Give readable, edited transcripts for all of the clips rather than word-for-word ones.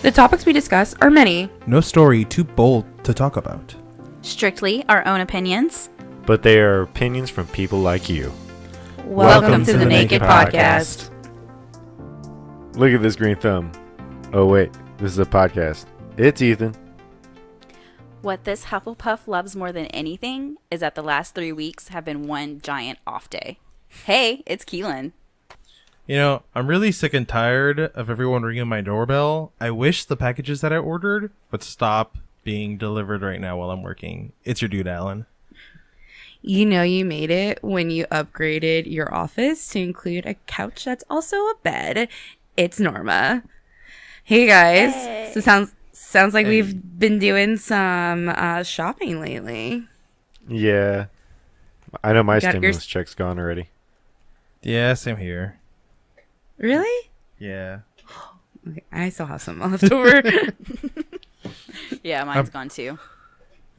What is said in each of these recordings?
The topics we discuss are many. No story too bold to talk about. Strictly our own opinions. But they are opinions from people like you. Welcome to the NAKE'd podcast. Look at this green thumb. Oh wait, this is a podcast. It's Ethan. What this Hufflepuff loves more than anything is that the last 3 weeks have been one giant off day. Hey, it's Keelan. You know, I'm really sick and tired of everyone ringing my doorbell. I wish the packages that I ordered would stop being delivered right now while I'm working. It's your dude, Alan. You know you made it when you upgraded your office to include a couch that's also a bed. It's Norma. Hey guys. Hey. So sounds like we've been doing some shopping lately. Yeah. I know my Got stimulus check's gone already. Yeah, same here. Really? Yeah. Okay, I still have some left over. Yeah, mine's gone too.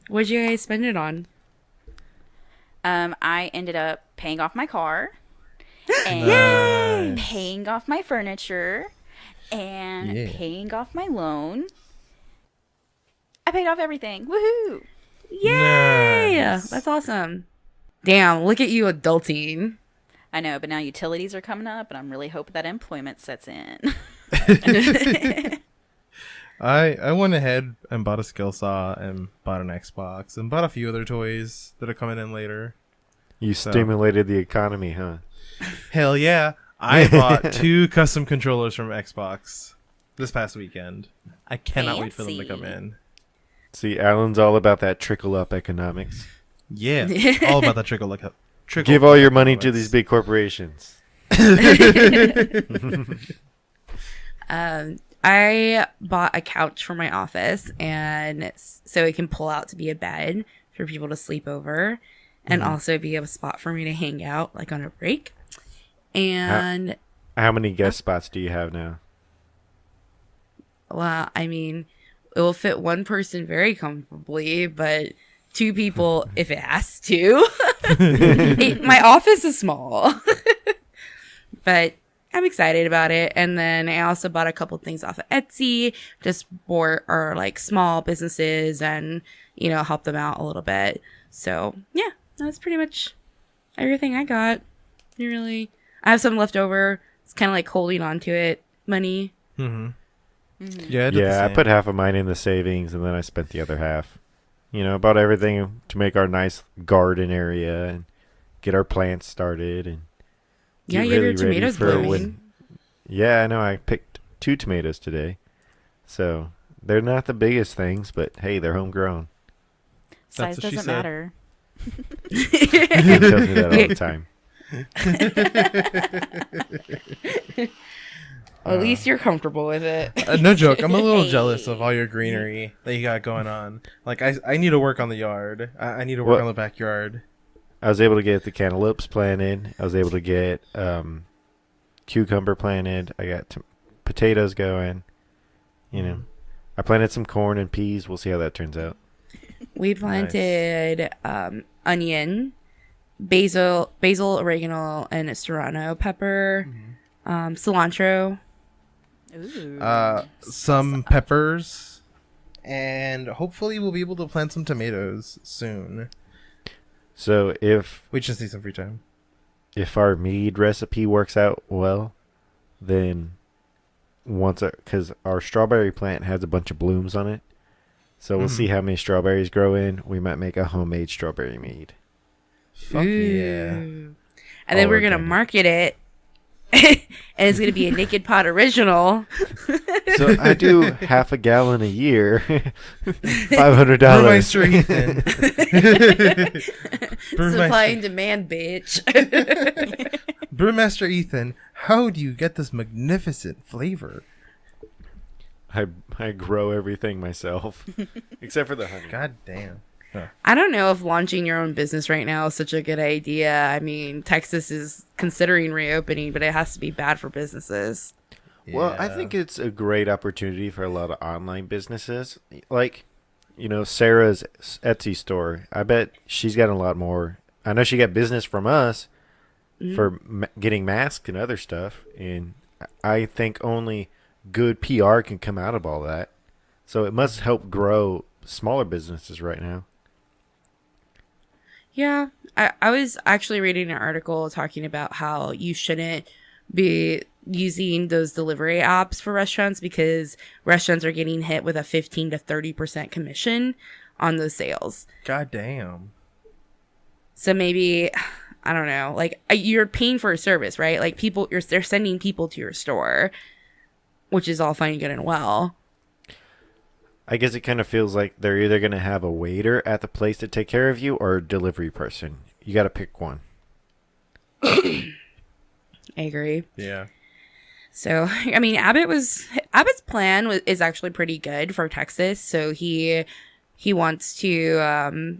What'd you guys spend it on? I ended up paying off my car and Nice. paying off my furniture and Yeah. paying off my loan. I paid off everything. Woohoo! Yay! Nice. That's awesome. Damn, look at you adulting. I know, but now utilities are coming up, and I'm really hoping that employment sets in. I went ahead and bought a skill saw and bought an Xbox and bought a few other toys that are coming in later. You So- stimulated the economy, huh? Hell yeah. I bought 2 custom controllers from Xbox this past weekend. I cannot wait for them to come Fancy. in. See, Alan's all about that trickle-up economics. Yeah. All about that trickle. Give all your money to these big corporations. I bought a couch for my office, and so it can pull out to be a bed for people to sleep over, and also be a spot for me to hang out, like on a break. And How many guest spots do you have now? well, I mean, it will fit one person very comfortably, but 2 people if it has to. My office is small, but I'm excited about it. And then I also bought a couple things off of Etsy, just for our like small businesses and, you know, help them out a little bit. So yeah, that's pretty much everything I got. I have some left over. It's kind of like holding on to it money. Mm-hmm. Yeah, I did the Yeah, I same. put half of mine in the savings, and then I spent the other half. You know, about everything to make our nice garden area and get our plants started and Yeah, get you have your really ready tomatoes for blooming. Yeah, I know. I picked 2 tomatoes today. So they're not the biggest things, but hey, they're homegrown. Size what she doesn't said. matter. He tells me that all the time. At least you're comfortable with it. No joke. I'm a little jealous of all your greenery that you got going on. Like, I need to work on the yard. I need to work What? on the backyard. I was able to get the cantaloupes planted. I was able to get cucumber planted. I got potatoes going. You know, I planted some corn and peas. We'll see how that turns out. We planted onion, basil, oregano, and serrano pepper, cilantro. Ooh. Some peppers, and hopefully we'll be able to plant some tomatoes soon. So if We just need some free time. our mead recipe works out well, then because our strawberry plant has a bunch of blooms on it, so we'll see how many strawberries grow in. We might make a homemade strawberry mead. Fuck yeah. And then we're going to organic. market it. And it's going to be a Naked Pot original. So I do half a gallon a year, $500. Brewmeister Ethan. Supply and demand, bitch. Brewmaster Ethan, how do you get this magnificent flavor? I grow everything myself, except for the honey. God damn. I don't know if launching your own business right now is such a good idea. I mean, Texas is considering reopening, but it has to be bad for businesses. Well, I Yeah. think it's a great opportunity for a lot of online businesses. Like, you know, Sarah's Etsy store. I bet she's got a lot more. I know she got business from us for getting masks and other stuff. And I think only good PR can come out of all that. So it must help grow smaller businesses right now. Yeah, I was actually reading an article talking about how you shouldn't be using those delivery apps for restaurants because restaurants are getting hit with a 15 to 30% commission on those sales. God damn. So maybe, I don't know, like you're paying for a service, right? Like they're sending people to your store, which is all fine and good and well. I guess it kind of feels like they're either going to have a waiter at the place to take care of you or a delivery person. You got to pick one. I agree. Yeah. So, I mean, Abbott's plan is actually pretty good for Texas. So he wants to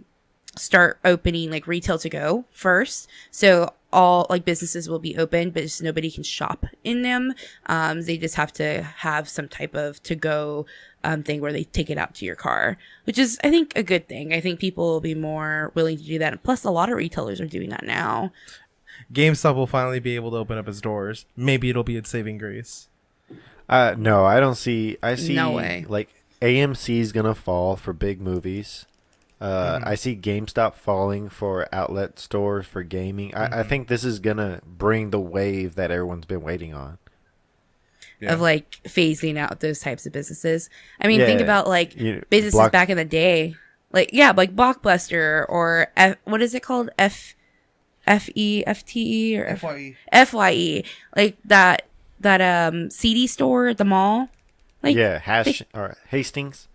start opening like retail to go first. So all like businesses will be open, but just nobody can shop in them. They just have to have some type of to go thing where they take it out to your car, which is, I think, a good thing. I think people will be more willing to do that. And plus, a lot of retailers are doing that now. GameStop will finally be able to open up its doors. Maybe it'll be its saving grace. No, I don't see. I see No way. Like AMC's going to fall for big movies. I see GameStop falling for outlet stores for gaming. I think this is going to bring the wave that everyone's been waiting on. Yeah. Of like phasing out those types of businesses. I mean, think Yeah, about like businesses back in the day, like like Blockbuster or what is it called? FEFTE or FYE. FYE, like that CD store at the mall. Like or Hastings.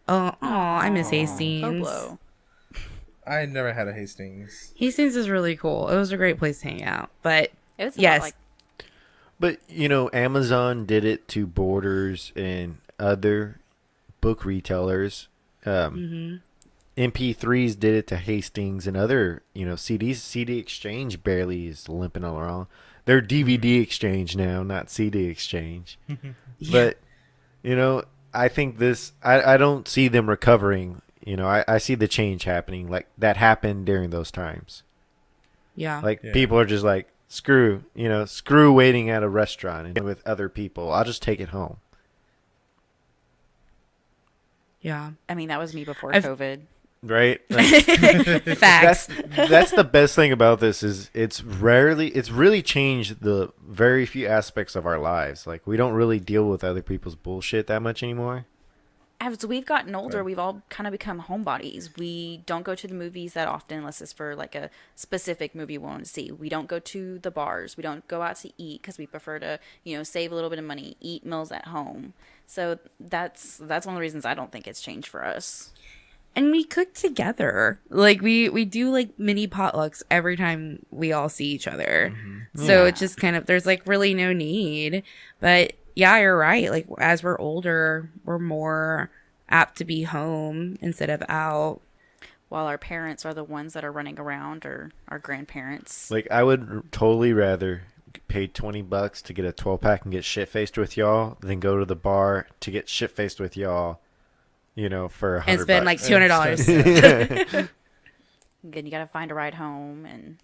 I miss Hastings. Hoblo. I never had a Hastings. Hastings is really cool. It was a great place to hang out. But It was yes, about like But, Amazon did it to Borders and other book retailers. MP3s did it to Hastings and other, CDs. CD Exchange barely is limping around. They're DVD Exchange now, not CD Exchange. But, I think I don't see them recovering. I see the change happening. Like, that happened during those times. yeah. Like, people are just like, screw waiting at a restaurant and with other people. I'll just take it home. Yeah. I mean, that was me before I've- COVID. Right? Like, Facts. that's the best thing about this is it's really changed the very few aspects of our lives. Like, we don't really deal with other people's bullshit that much anymore. As we've gotten older, we've all kind of become homebodies. We don't go to the movies that often unless it's for like a specific movie we want to see. We don't go to the bars. We don't go out to eat because we prefer to, save a little bit of money, eat meals at home. So that's one of the reasons I don't think it's changed for us. And we cook together. Like we do like mini potlucks every time we all see each other. So it's just kind of, there's like really no need. But yeah, you're right. Like as we're older, we're more apt to be home instead of out. While our parents are the ones that are running around, or our grandparents. Like, I would totally rather pay $20 to get a 12-pack and get shit-faced with y'all than go to the bar to get shit-faced with y'all, for $100. And spend like $200. Then you got to find a ride home. And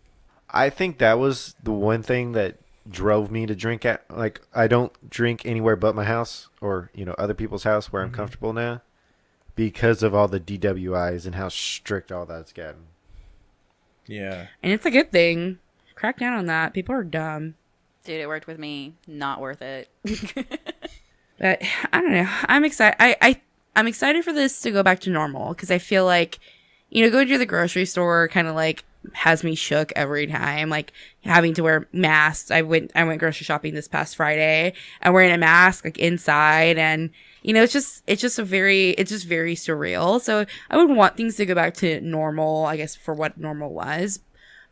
I think that was the one thing that drove me to drink at, like, I don't drink anywhere but my house or, other people's house where I'm comfortable now because of all the DWIs and how strict all that's gotten. Yeah. And it's a good thing. Crack down on that. People are dumb. dude, it worked with me. Not worth it. But I don't know. I'm excited. I'm excited for this to go back to normal because I feel like, going to the grocery store kind of like has me shook every time. Like having to wear masks. I went grocery shopping this past Friday. I'm wearing a mask like inside, and it's just very surreal. So I would want things to go back to normal, I guess, for what normal was.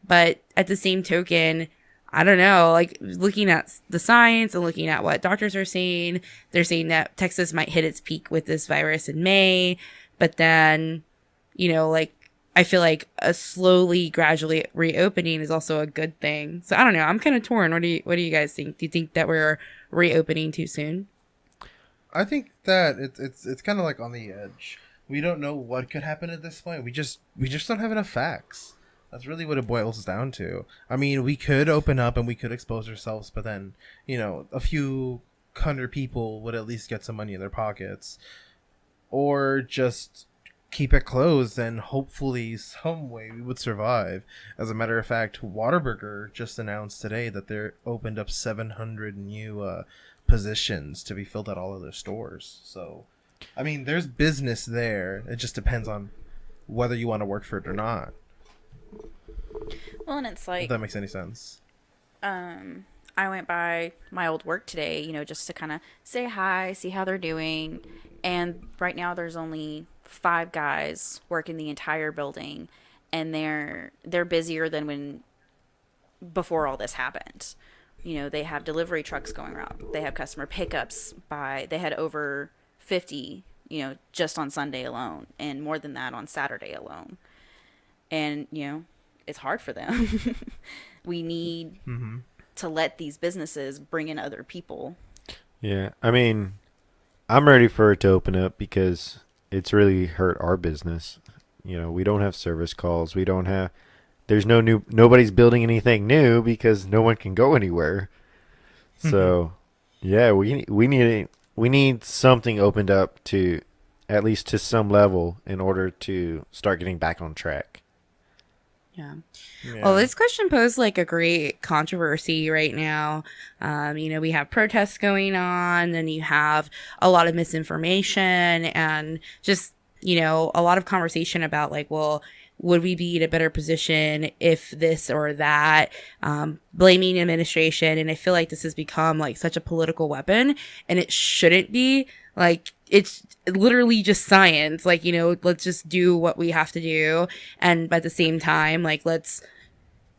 But at the same token, I don't know, like looking at the science and looking at what doctors are saying, they're saying that Texas might hit its peak with this virus in May, but then, like I feel like a slowly, gradually reopening is also a good thing. So I don't know. I'm kind of torn. What do you guys think? Do you think that we're reopening too soon? I think that it's kind of like on the edge. We don't know what could happen at this point. We just don't have enough facts. That's really what it boils down to. I mean, we could open up and we could expose ourselves, but then, a few 100 people would at least get some money in their pockets, or just keep it closed and hopefully some way we would survive. As a matter of fact, Whataburger just announced today that they're opened up 700 new positions to be filled at all of their stores. So, I mean, there's business there. It just depends on whether you want to work for it or not. Well, and it's like, If that makes any sense. I went by my old work today, you know, just to kind of say hi, see how they're doing. And right now there's only 5 guys working the entire building, and they're busier than when before all this happened. You know, they have delivery trucks going around. They have customer pickups they had over 50, you know, just on Sunday alone, and more than that on Saturday alone. And, you know, it's hard for them. We need to let these businesses bring in other people. Yeah, I mean, I'm ready for it to open up because it's really hurt our business. You know, we don't have service calls. There's nobody's building anything new because no one can go anywhere. So, yeah, we need something opened up to, at least to some level, in order to start getting back on track. Yeah. Well, this question posed like a great controversy right now. You know, we have protests going on, and you have a lot of misinformation and just, you know, a lot of conversation about like, well, would we be in a better position if this or that, blaming administration. And I feel like this has become like such a political weapon, and it shouldn't be. Like, it's literally just science. Like, you know, let's just do what we have to do. And at the same time, like, let's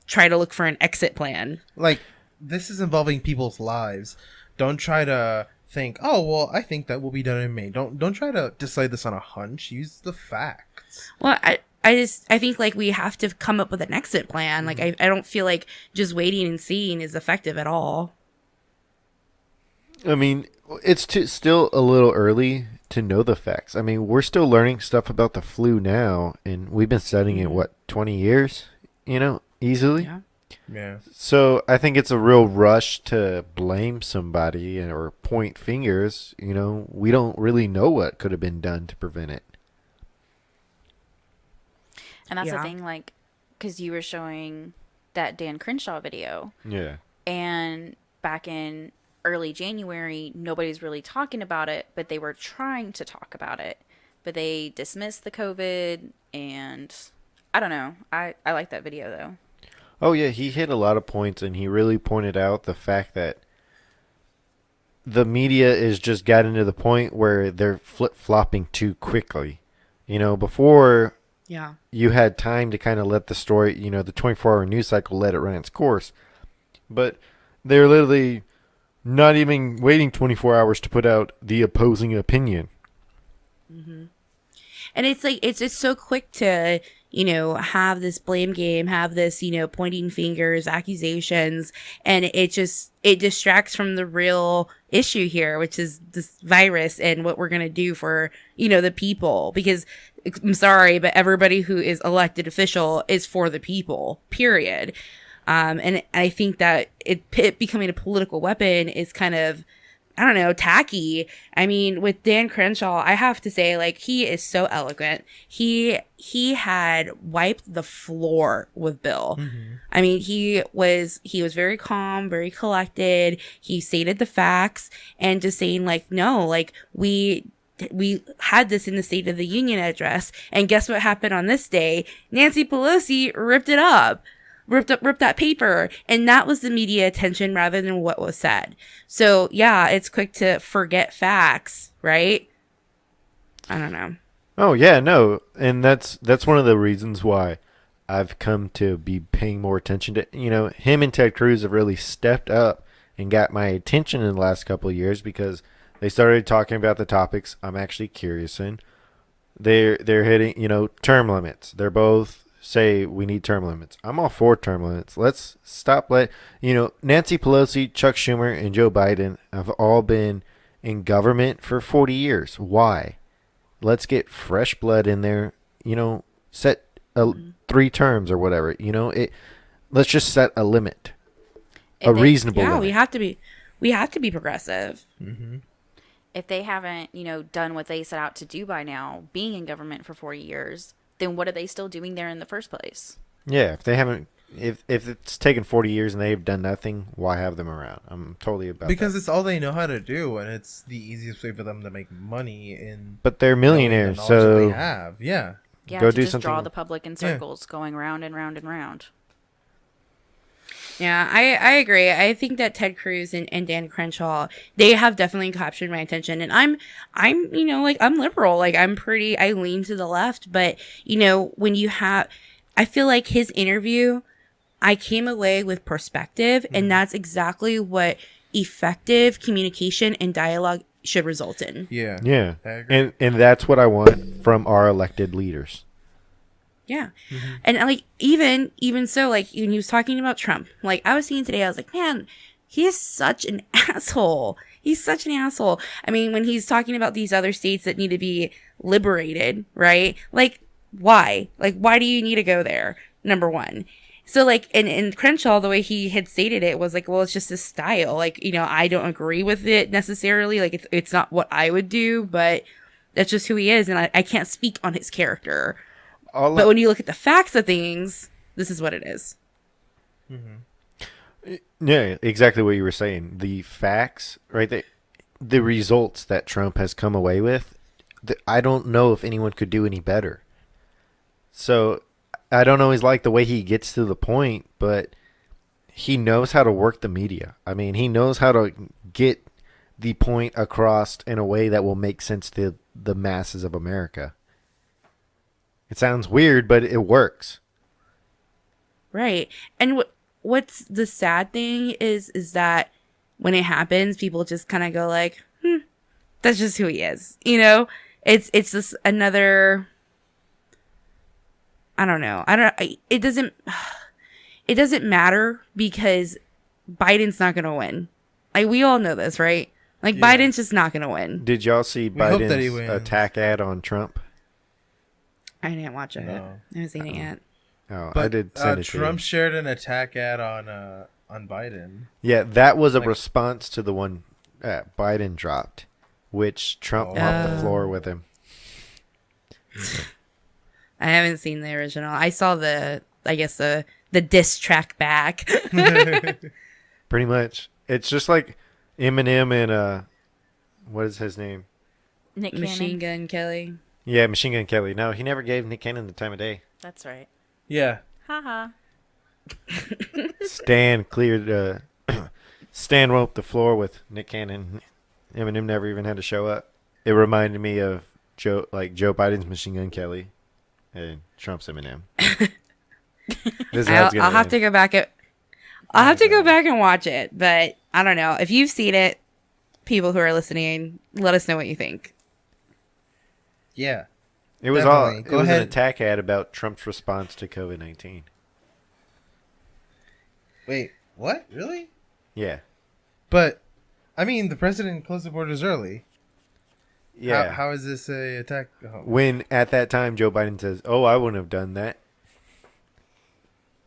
try to look for an exit plan. Like, this is involving people's lives. Don't try to think, oh, well, I think that will be done in May. Don't try to decide this on a hunch. Use the facts. Well, I think like we have to come up with an exit plan. Like, I don't feel like just waiting and seeing is effective at all. I mean, it's still a little early to know the facts. I mean, we're still learning stuff about the flu now, and we've been studying it, 20 years, you know, easily? Yeah. So I think it's a real rush to blame somebody or point fingers. You know, we don't really know what could have been done to prevent it. And that's the thing, like, because you were showing that Dan Crenshaw video. Yeah. And back in early January, nobody's really talking about it, but they were trying to talk about it. But they dismissed the COVID, and I don't know. I like that video, though. Oh, yeah, he hit a lot of points, and he really pointed out the fact that the media is just gotten to the point where they're flip-flopping too quickly. You know, before you had time to kind of let the story, you know, the 24-hour news cycle let it run its course. But they're literally not even waiting 24 hours to put out the opposing opinion. And it's like, it's just so quick to, you know, have this blame game, have this, you know, pointing fingers, accusations, and it distracts from the real issue here, which is this virus and what we're going to do for, you know, the people. Because I'm sorry, but everybody who is elected official is for the people, period. And I think that it becoming a political weapon is kind of, I don't know, tacky. I mean, with Dan Crenshaw, I have to say, like, he is so eloquent. He had wiped the floor with Bill. I mean, he was very calm, very collected. He stated the facts and just saying, like, no, like, we had this in the State of the Union address, and guess what happened on this day? Nancy Pelosi ripped it up. Ripped that paper, and that was the media attention rather than what was said. So yeah, it's quick to forget facts, right? I don't know. Oh yeah, no, and that's one of the reasons why I've come to be paying more attention to, you know, him and Ted Cruz have really stepped up and got my attention in the last couple of years because they started talking about the topics I'm actually curious in. They're hitting, you know, term limits. They're both say we need term limits. I'm all for term limits. Let's stop you know, Nancy Pelosi, Chuck Schumer, and Joe Biden have all been in government for 40 years. Why? Let's get fresh blood in there, you know, set 3 terms or whatever, you know, let's just set a limit, a reasonable limit. We we have to be progressive. Mm-hmm. If they haven't, done what they set out to do by now, being in government for 40 years, then what are they still doing there in the first place? Yeah, if they haven't, if it's taken 40 years and they've done nothing, why have them around? I'm totally about Because that. it's all they know how to do, and it's the easiest way for them to make money in. But they're millionaires, the knowledge that so they have. Yeah. Yeah, Go to do just something. draw the public in circles, going round and round and round. Yeah, I agree. I think that Ted Cruz and Dan Crenshaw, they have definitely captured my attention. And I'm I'm liberal. Like, I lean to the left. But, when I feel like his interview, I came away with perspective. And that's exactly what effective communication and dialogue should result in. Yeah. yeah, I agree. and that's what I want from our elected leaders. Yeah. And like, even so, like, when he was talking about Trump, like, I was seeing today, I was like, man, he is such an asshole. He's such an asshole. I mean, when he's talking about these other states that need to be liberated, right? Like, why? Like, why do you need to go there? Number one. So, like, and Crenshaw, the way he had stated it was like, well, it's just his style. Like, I don't agree with it necessarily. Like, it's not what I would do, but that's just who he is. And I can't speak on his character. But when you look at the facts of things, this is what it is. Yeah, exactly what you were saying. The facts, right? The results that Trump has come away with, I don't know if anyone could do any better. So I don't always like the way he gets to the point, but he knows how to work the media. I mean, he knows how to get the point across in a way that will make sense to the masses of America. It sounds weird, but it works. Right. And what's the sad thing is that when it happens, people just kind of go like, that's just who he is. It's just another, I don't know. It doesn't matter because Biden's not going to win. Like, we all know this, right? Like, Yeah. Biden's just not going to win. Did y'all see hope that he Biden's wins. attack ad on Trump? I didn't watch it. No. I haven't seen it yet. Oh, But I did send it Trump to you. shared an attack ad on Biden. Yeah, that was a like- response to the one Biden dropped, which Trump Oh. mopped the floor with him. I haven't seen the original. I saw the diss track back. Pretty much. It's just like Eminem and what is his name? Nick Machine Cannon. Gun Kelly. Yeah, Machine Gun Kelly. No, he never gave Nick Cannon the time of day. That's right. Yeah. Haha. Stan Stan roped the floor with Nick Cannon. Eminem never even had to show up. It reminded me of Joe Biden's Machine Gun Kelly and Trump's Eminem. This is how it's gonna I'll have end. to go back I'll have to go back and watch it, but I don't know. If you've seen it, people who are listening, let us know what you think. Yeah. It was Definitely. it Go was ahead. an attack ad about Trump's response to COVID-19. Wait, what? Really? Yeah. But, I mean, the president closed the borders early. Yeah. How is this a attack? Oh. When at that time Joe Biden says, "Oh, I wouldn't have done that.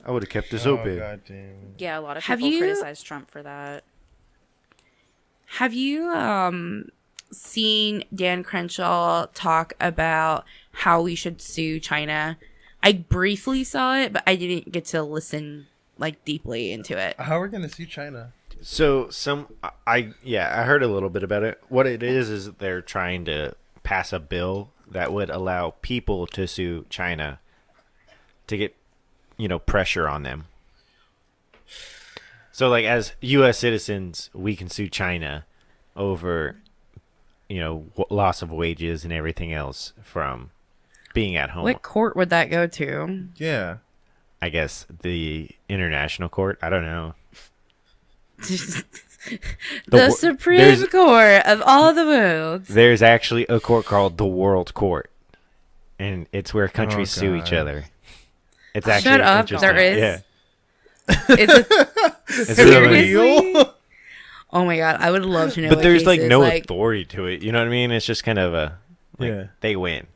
I would have kept this open." God damn. Yeah, a lot of Have people you- criticize Trump for that. Have you seen Dan Crenshaw talk about how we should sue China? I briefly saw it, but I didn't get to listen like deeply into it. How are we going to see China? So I heard a little bit about it. What it is they're trying to pass a bill that would allow people to sue China to get, pressure on them. So like as U.S. citizens, we can sue China over, loss of wages and everything else from being at home. What court would that go to? Yeah. I guess the international court. I don't know. The wor- Supreme there's- Court of all the worlds. There's actually a court called the World Court, and it's where countries sue each God. other. It's actually Shut up, interesting. there is? Yeah, It's it's really. Seriously? Oh my god, I would love to know. But what there's like cases, no authority to it. You know what I mean? It's just kind of Yeah. they win.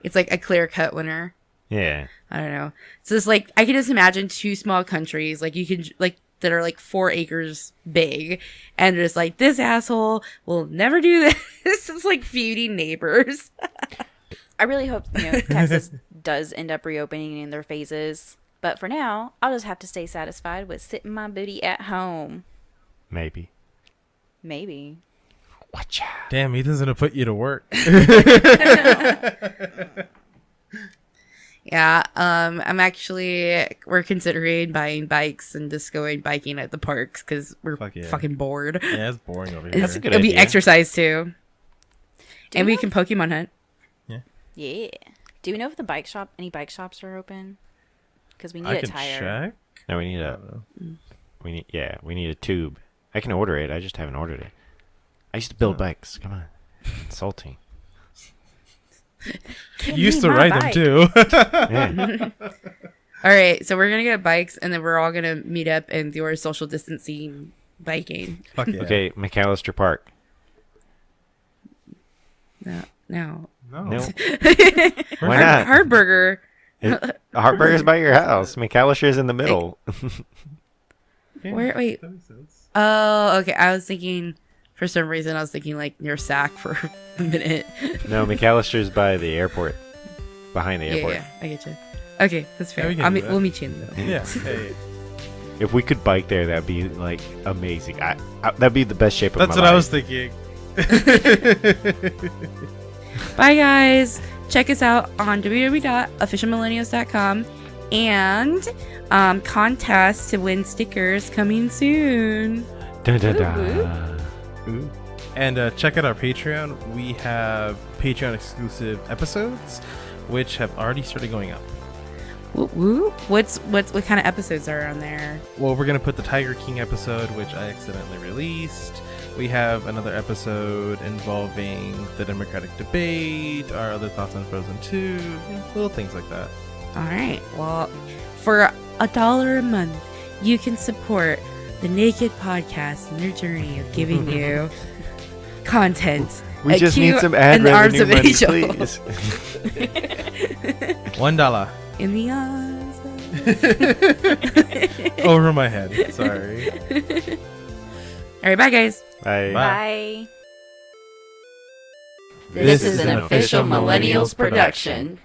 it's like a clear cut winner. Yeah. I don't know. So it's like I can just imagine two small countries. Like you can like that are like 4 acres big, and just like, this asshole will never do this. It's like feuding neighbors. I really hope Texas does end up reopening in their phases. But for now, I'll just have to stay satisfied with sitting my booty at home. Maybe. Watch out. Damn, Ethan's gonna put you to work. Yeah, we're considering buying bikes and just going biking at the parks because we're Fuck yeah. fucking bored. Yeah, it's boring over here. That's a good It'll be idea. exercise too. Do And you we know can Pokemon hunt. Yeah. Do we know if any bike shops are open? Because we need I a can tire. check. No, we need I a don't know. we need a tube. I can order it. I just haven't ordered it. I used to build bikes. Come on. Insulting. Give You used me to my ride them bike. too. Yeah. All right, so we're gonna get bikes, and then we're all gonna meet up and do our social distancing biking. Fuck yeah. Okay, McAllister Park. No. No. No. Why not? Hardburger. Heartburger's by your house. McAllister's in the middle. Yeah, Where? Wait. that makes sense. Oh, okay. For some reason, I was thinking like near Sac for a minute. No, McAllister's by the airport. Behind the airport. Yeah, I get you. Okay, that's fair. Yeah, we can do that. We'll meet you in the middle. Yeah. Hey. If we could bike there, that'd be like amazing. That'd be the best shape of That's my what life. I was thinking. Bye, guys. Check us out on www.officialmillennials.com and contest to win stickers coming soon. Dun, dun, Woo, dun. Ooh. And check out our Patreon. We have Patreon exclusive episodes, which have already started going up. Woo woo. What kind of episodes are on there? Well, we're gonna put the Tiger King episode, which I accidentally released. We have another episode involving the Democratic debate, our other thoughts on Frozen 2, little things like that. All right. Well, for $1 a month, you can support the Naked Podcast in their journey of giving you content. We just need some ad in the arms revenue of money, Angel. please. $1 In the arms of... over my head. Sorry. All right, bye, guys. Bye. Bye. This is an official Millennials production.